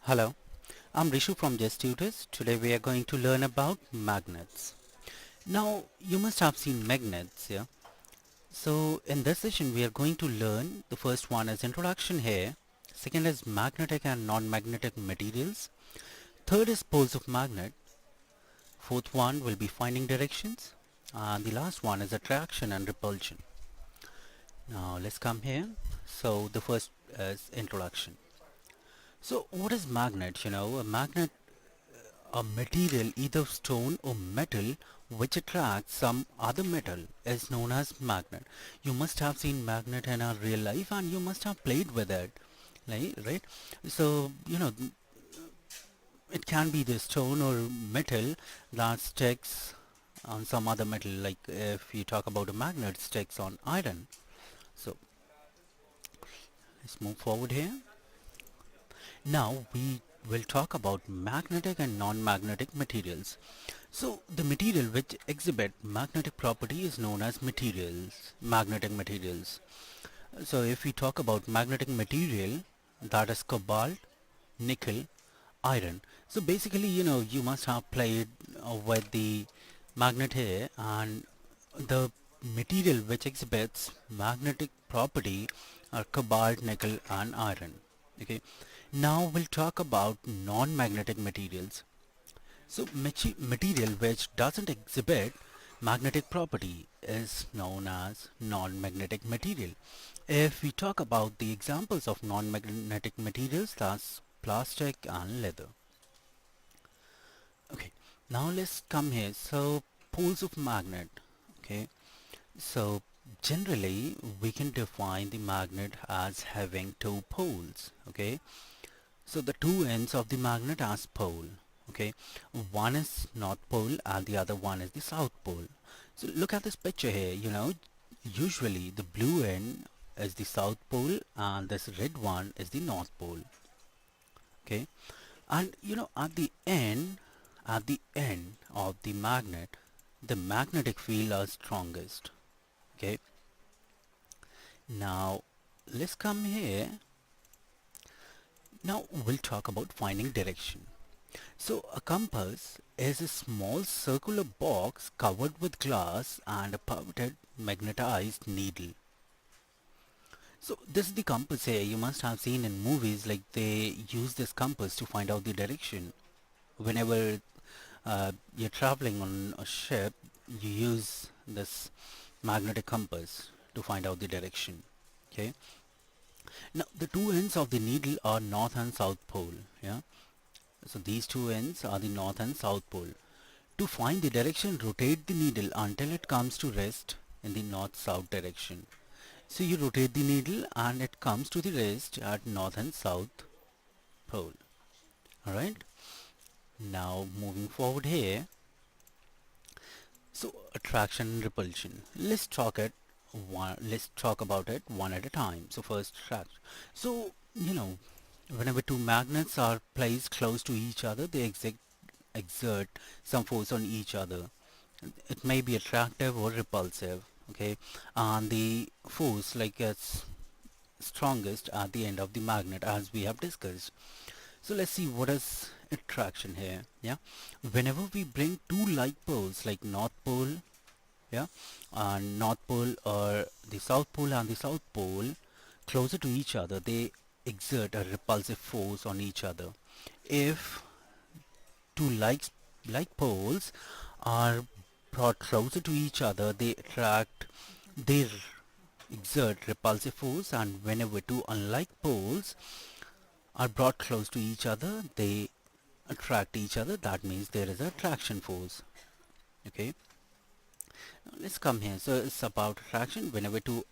Hello, I'm Rishu from Just Tutors. Today we are going to learn about magnets. Now, you must have seen magnets, yeah? So, in this session we are going to learn, the first one is introduction here, second is magnetic and non-magnetic materials, third is poles of magnet, fourth one will be finding directions, and the last one is attraction and repulsion. Now, let's come here. So, the first is introduction. So, what is magnet? A magnet, a material, either stone or metal, which attracts some other metal is known as magnet. You must have seen magnet in our real life and you must have played with it, right? So, it can be the stone or metal that sticks on some other metal, like if you talk about a magnet sticks on iron. So, let's move forward here. Now we will talk about magnetic and non-magnetic materials. So the material which exhibit magnetic property is known as magnetic materials. So if we talk about magnetic material, that is cobalt, nickel, iron. So basically, you must have played with the magnet here, and the material which exhibits magnetic property are cobalt, nickel and iron. Okay. Now we'll talk about non-magnetic materials. So material which doesn't exhibit magnetic property is known as non-magnetic material. If we talk about the examples of non-magnetic materials, that's plastic and leather. Okay, now let's come here. So poles of magnet. Okay, so generally we can define the magnet as having two poles. Okay, so the two ends of the magnet as pole. Okay, one is north pole and the other one is the south pole. So look at this picture here. Usually the blue end is the south pole and this red one is the north pole. Okay, and at the end of the magnet, the magnetic field are strongest. Okay, now let's come here. Now we'll talk about finding direction. So a compass is a small circular box covered with glass and a pivoted magnetized needle. So this is the compass here. You must have seen in movies, like they use this compass to find out the direction. Whenever you're traveling on a ship, you use this magnetic compass to find out the direction. Okay. Now the two ends of the needle are north and south pole. Yeah. So these two ends are the north and south pole. To find the direction, rotate the needle until it comes to rest in the north-south direction. So you rotate the needle and it comes to the rest at north and south pole. Alright. Now moving forward here. So attraction and repulsion. Let's talk about it one at a time. So first, attraction. So whenever two magnets are placed close to each other, they exert some force on each other. It may be attractive or repulsive. Okay, and the force, like, it's strongest at the end of the magnet, as we have discussed. So let's see what is attraction here. Yeah, whenever we bring two like poles, like north pole, yeah, and north pole, or the south pole and the south pole, closer to each other, they exert a repulsive force on each other. If two like poles are brought closer to each other, they exert repulsive force, and whenever two unlike poles are brought close to each other, they attract each other. That means there is a attraction force. Okay, now let's come here. So it's about attraction. Whenever two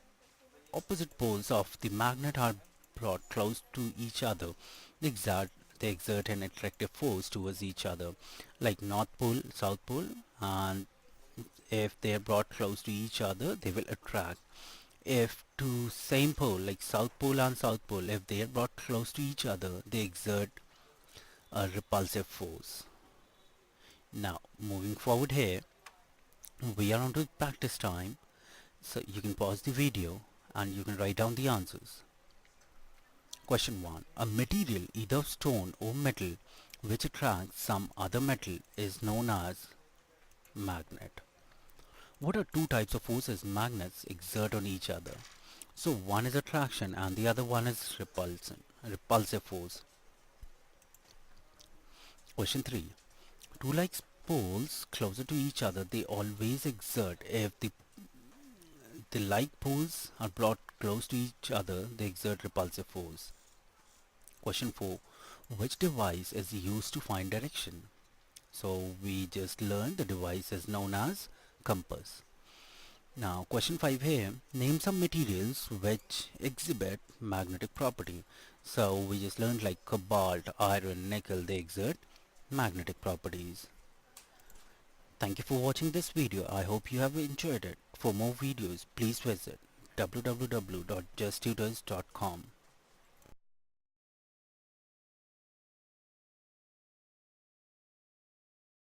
opposite poles of the magnet are brought close to each other, they exert they exert an attractive force towards each other, like north pole, south pole, and if they are brought close to each other, they will attract. If two same pole, like south pole and south pole, if they are brought close to each other, they exert a repulsive force. Now moving forward here, we are on to practice time, so you can pause the video and you can write down the answers. Question 1. A material, either stone or metal, which attracts some other metal is known as magnet. What are two types of forces magnets exert on each other? So one is attraction and the other one is repulsive force. Question 3. Two like poles closer to each other, they always exert. If the like poles are brought close to each other, they exert repulsive force. Question 4. Which device is used to find direction? So we just learned the device is known as compass. Now question 5 here. Name some materials which exhibit magnetic property. So we just learned like cobalt, iron, nickel, they exert magnetic properties. Thank you for watching this video. I hope you have enjoyed it. For more videos, please visit www.justtutors.com.